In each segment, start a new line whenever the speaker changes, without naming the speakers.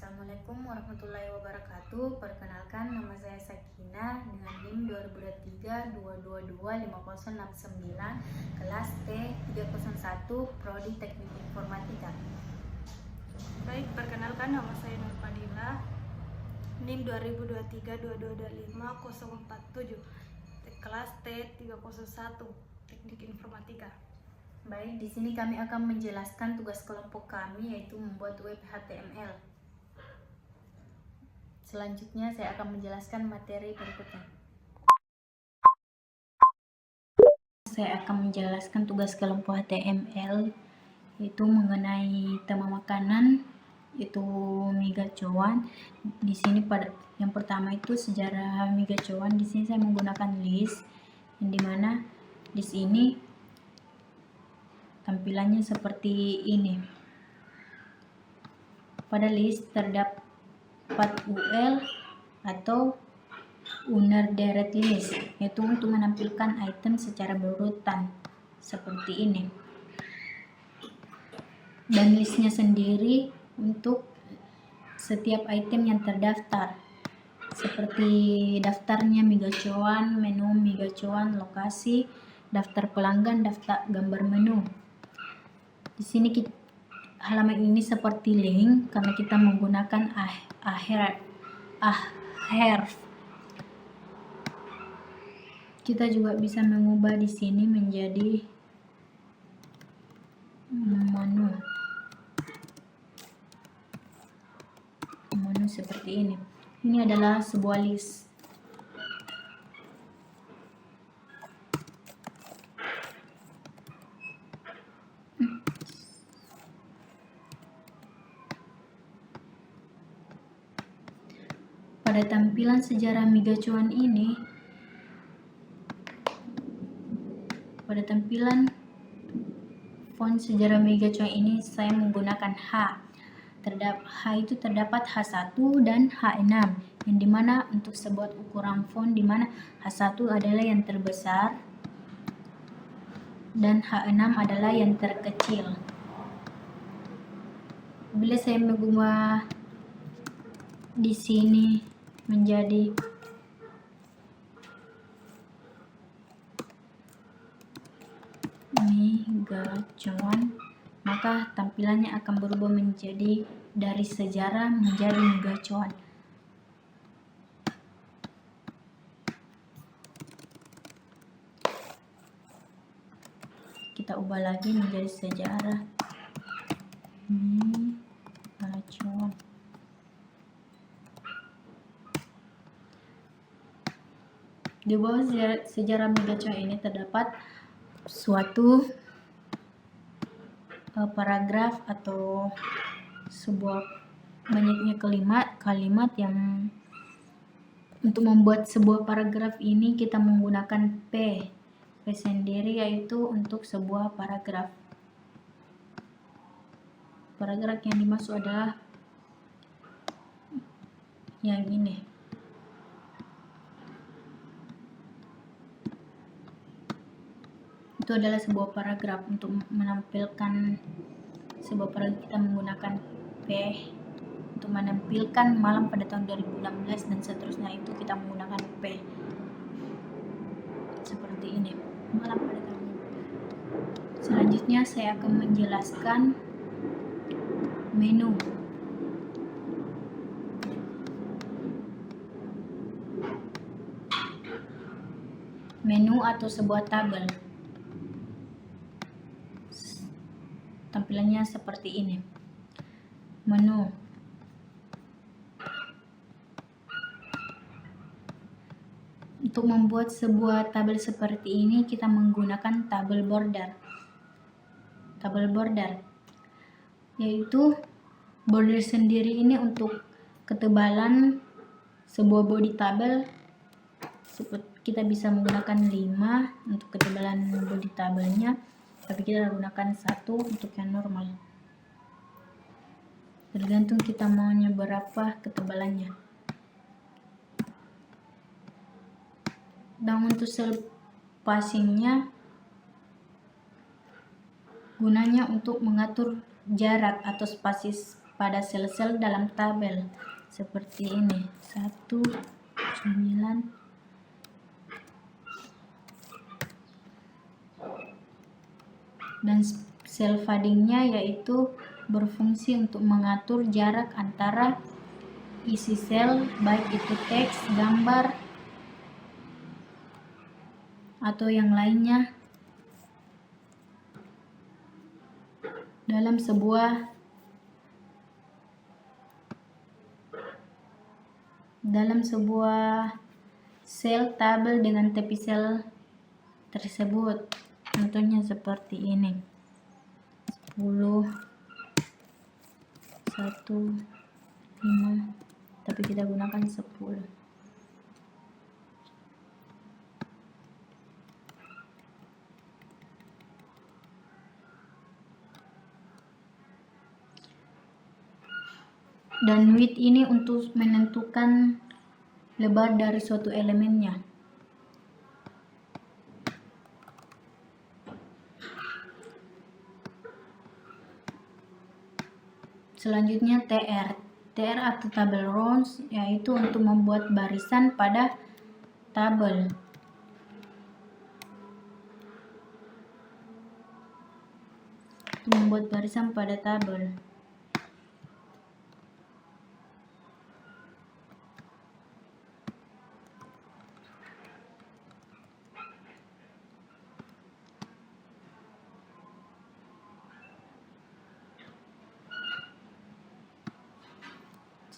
Assalamualaikum warahmatullahi wabarakatuh. Perkenalkan, nama saya Sakina dengan NIM 2023-222-5069, kelas T301, Prodi Teknik Informatika.
Baik, perkenalkan, nama saya Nur Fadila, NIM 2023-222-5047, kelas T301, Teknik Informatika.
Baik, di sini kami akan menjelaskan tugas kelompok kami, yaitu membuat web HTML. Selanjutnya saya akan menjelaskan materi berikutnya. Saya akan menjelaskan tugas kelompok HTML, yaitu mengenai tema makanan, itu mie gacoan. Di sini pada yang pertama itu sejarah mie gacoan. Di sini saya menggunakan list, yang dimana list ini tampilannya seperti ini. Pada list terdapat UL atau Owner Direct List, yaitu untuk menampilkan item secara berurutan seperti ini. Dan listnya sendiri untuk setiap item yang terdaftar, seperti daftarnya mie gacoan, menu mie gacoan, lokasi, daftar pelanggan, daftar gambar menu. Di sini halaman ini seperti link karena kita menggunakan ahref. Kita juga bisa mengubah di sini menjadi menu seperti ini. Ini adalah sebuah list. Pada tampilan sejarah mie gacoan ini, pada tampilan font sejarah mie gacoan ini saya menggunakan H. H itu terdapat H1 dan H6, yang dimana untuk sebuah ukuran font dimana H1 adalah yang terbesar dan H6 adalah yang terkecil. Bila saya mengubah di sini menjadi mie gacoan, maka tampilannya akan berubah menjadi dari sejarah menjadi mie gacoan. Kita ubah lagi menjadi sejarah mie gacoan. Di bawah sejarah mie gacoan ini terdapat suatu paragraf atau sebuah banyaknya kalimat yang untuk membuat sebuah paragraf ini kita menggunakan P sendiri, yaitu untuk sebuah paragraf. Paragraf yang dimaksud adalah yang ini. Itu adalah sebuah paragraf. Untuk menampilkan sebuah paragraf kita menggunakan P. Untuk menampilkan malam pada tahun 2016 dan seterusnya itu kita menggunakan P. Seperti ini, malam pada tahun. Selanjutnya saya akan menjelaskan menu. Menu atau sebuah tabel. Tampilannya seperti ini. Menu. Untuk membuat sebuah tabel seperti ini kita menggunakan tabel border. Tabel border yaitu border sendiri ini untuk ketebalan sebuah body tabel. Kita bisa menggunakan 5 untuk ketebalan body tabelnya, tapi kita gunakan 1 untuk yang normal. Tergantung kita maunya berapa ketebalannya. Dan untuk spacingnya gunanya untuk mengatur jarak atau spasi pada sel-sel dalam tabel seperti ini. 1, 9. Dan sel paddingnya yaitu berfungsi untuk mengatur jarak antara isi sel, baik itu teks, gambar, atau yang lainnya dalam sebuah sel tabel dengan tepi sel tersebut. Contohnya seperti ini. 10, 1, 5, tapi kita gunakan 10. Dan width ini untuk menentukan lebar dari suatu elemennya. Selanjutnya TR atau tabel rows, yaitu untuk membuat barisan pada tabel.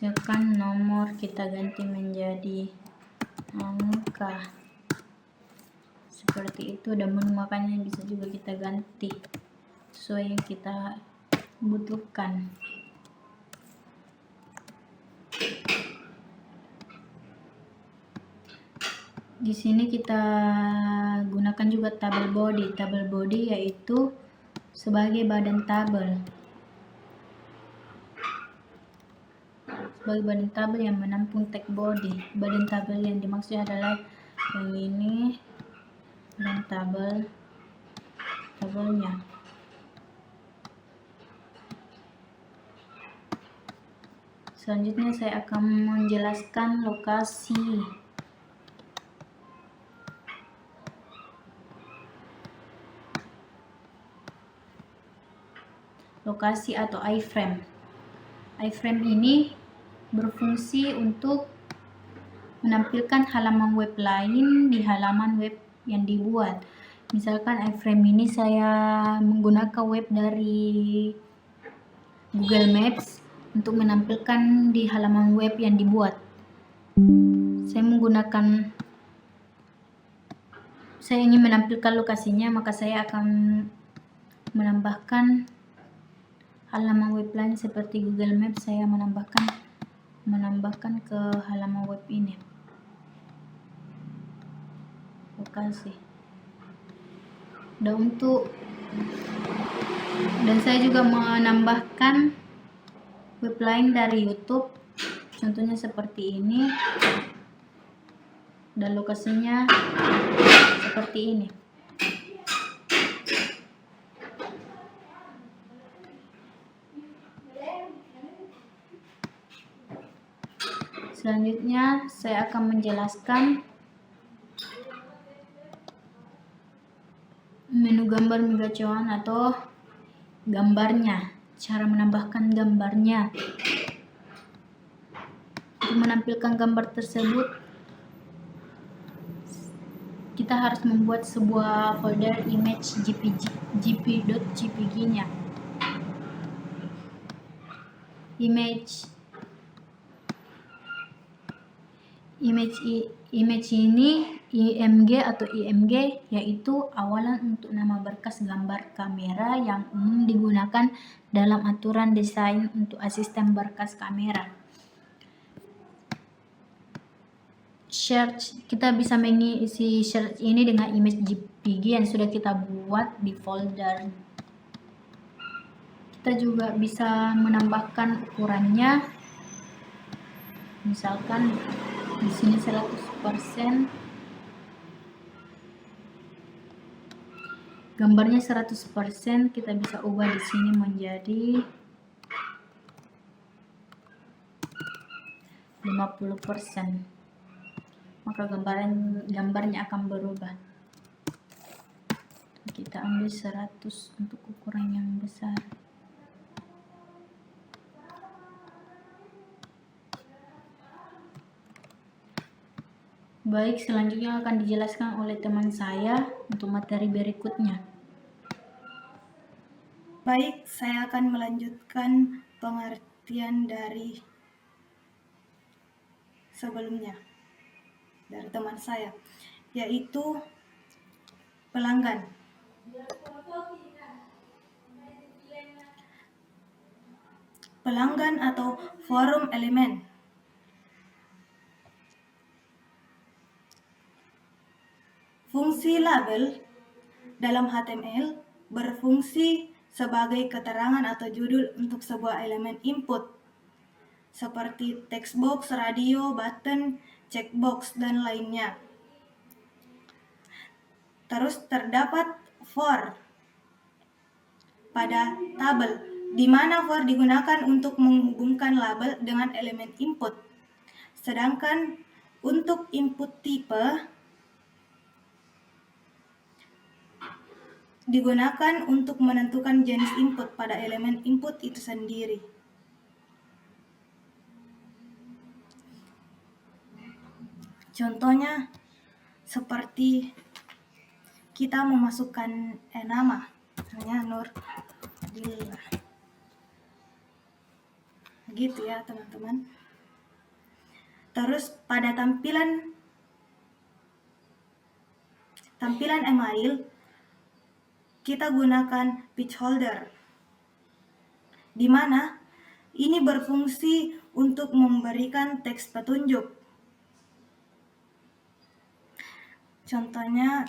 Misalkan nomor kita ganti menjadi angka seperti itu, dan menu makannya bisa juga kita ganti sesuai yang kita butuhkan. Di sini kita gunakan juga tabel body. Tabel body yaitu sebagai badan tabel. Sebagai badan tabel yang menampung tag body. Badan tabel yang dimaksud adalah yang ini, dan tabelnya. Selanjutnya saya akan menjelaskan lokasi atau iframe. Iframe ini berfungsi untuk menampilkan halaman web lain di halaman web yang dibuat. Misalkan iframe ini saya menggunakan web dari Google Maps untuk menampilkan di halaman web yang dibuat. Saya ingin menampilkan lokasinya, maka saya akan menambahkan halaman web lain seperti Google Maps. Saya menambahkan ke halaman web ini lokasi. Dan saya juga menambahkan web lain dari YouTube, contohnya seperti ini, dan lokasinya seperti ini. Selanjutnya saya akan menjelaskan menu gambar migacuan atau gambarnya, cara menambahkan gambarnya. Untuk menampilkan gambar tersebut, kita harus membuat sebuah folder image jp.jpg-nya. Image ini img atau img yaitu awalan untuk nama berkas gambar kamera yang umum digunakan dalam aturan desain untuk asisten berkas kamera. Search, kita bisa mengisi search ini dengan image jpg yang sudah kita buat di folder. Kita juga bisa menambahkan ukurannya, misalkan di sini 100%, gambarnya 100%, kita bisa ubah di sini menjadi 50%, maka gambarnya akan berubah. Kita ambil 100 untuk ukuran yang besar. Baik, selanjutnya akan dijelaskan oleh teman saya untuk materi berikutnya.
Baik, saya akan melanjutkan pengertian dari sebelumnya dari teman saya, yaitu pelanggan. Pelanggan atau forum elemen. Fungsi label dalam HTML berfungsi sebagai keterangan atau judul untuk sebuah elemen input seperti text box, radio, button, checkbox, dan lainnya. Terus terdapat for pada tabel, di mana for digunakan untuk menghubungkan label dengan elemen input. Sedangkan untuk input tipe digunakan untuk menentukan jenis input pada elemen input itu sendiri. Contohnya seperti kita memasukkan nama, misalnya Nurdillah. Gitu ya teman-teman. Terus pada tampilan email kita gunakan page holder, di mana ini berfungsi untuk memberikan teks petunjuk. Contohnya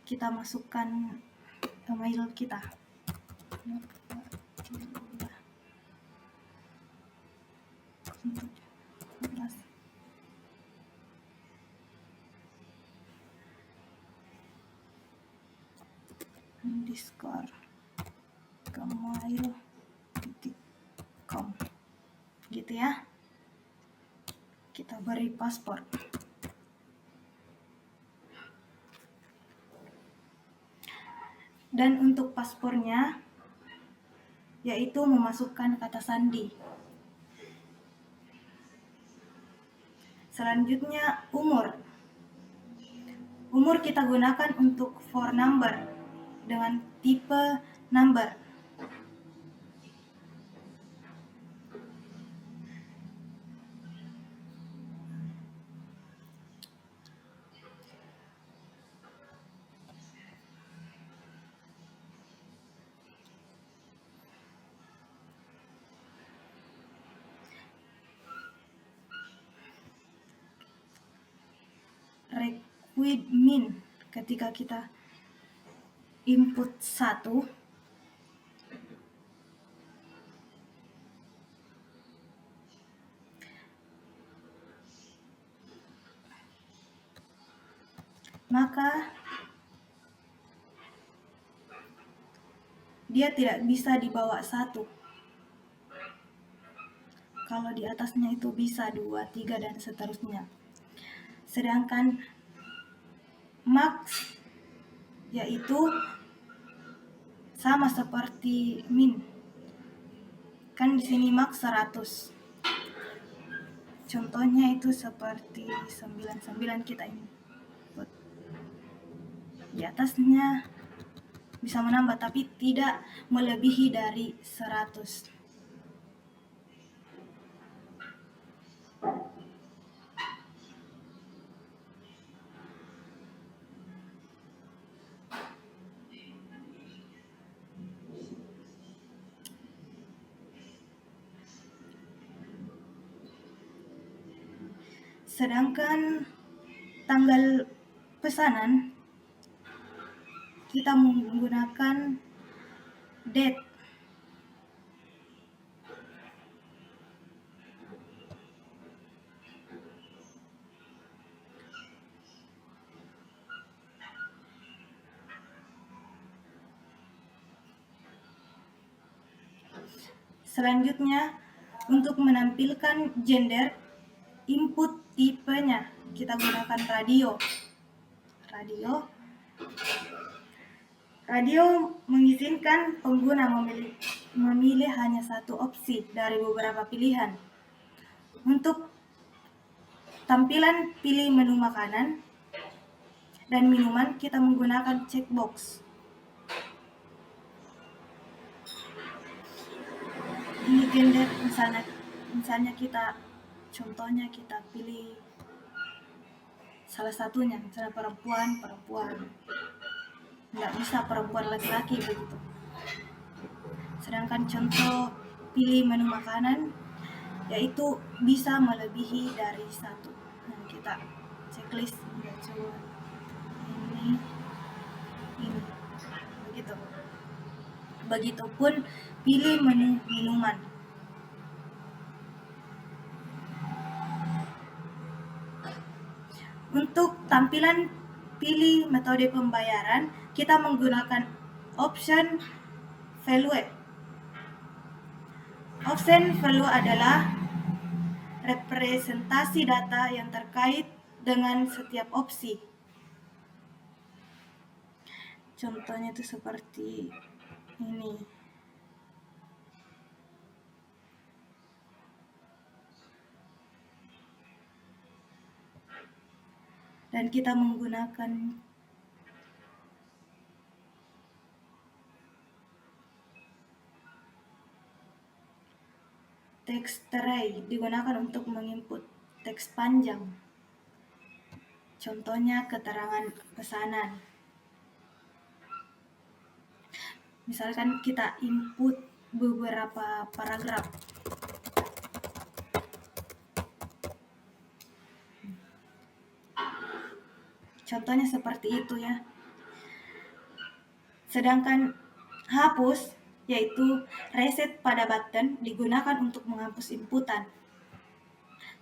kita masukkan email kita. _gmail.com gitu ya. Kita beri password. Dan untuk passwordnya yaitu memasukkan kata sandi. Selanjutnya umur kita gunakan untuk for number dengan tipe number. Requirement ketika kita input 1, maka dia tidak bisa di bawah 1. Kalau di atasnya itu bisa 2, 3, dan seterusnya. Sedangkan max yaitu sama seperti min. Kan di sini max 100. Contohnya itu seperti 99 kita input. Di atasnya bisa menambah tapi tidak melebihi dari 100. Sedangkan tanggal pesanan kita menggunakan date. Selanjutnya untuk menampilkan gender input tipenya. Kita gunakan radio. Radio mengizinkan pengguna memilih hanya satu opsi dari beberapa pilihan. Untuk tampilan pilih menu makanan dan minuman, kita menggunakan checkbox. Ini gender, misalnya contohnya kita pilih salah satunya, misalnya perempuan, nggak bisa perempuan laki-laki begitu. Sedangkan contoh pilih menu makanan, yaitu bisa melebihi dari satu. Nah, kita checklist, coba ini, begitu. Begitupun pilih menu minuman. Untuk tampilan pilih metode pembayaran, kita menggunakan option value. Option value adalah representasi data yang terkait dengan setiap opsi. Contohnya itu seperti ini. Dan kita menggunakan text tray, digunakan untuk menginput teks panjang. Contohnya keterangan pesanan. Misalkan kita input beberapa paragraf. Contohnya seperti itu ya. Sedangkan hapus, yaitu reset pada button, digunakan untuk menghapus inputan.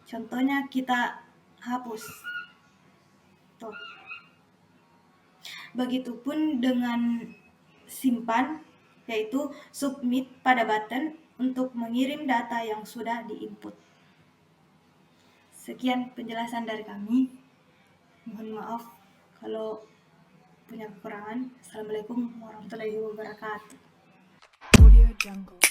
Contohnya kita hapus. Tuh. Begitupun dengan simpan, yaitu submit pada button untuk mengirim data yang sudah diinput. Sekian penjelasan dari kami. Mohon maaf kalau punya kekurangan. Assalamualaikum warahmatullahi wabarakatuh.
Audio Jungle.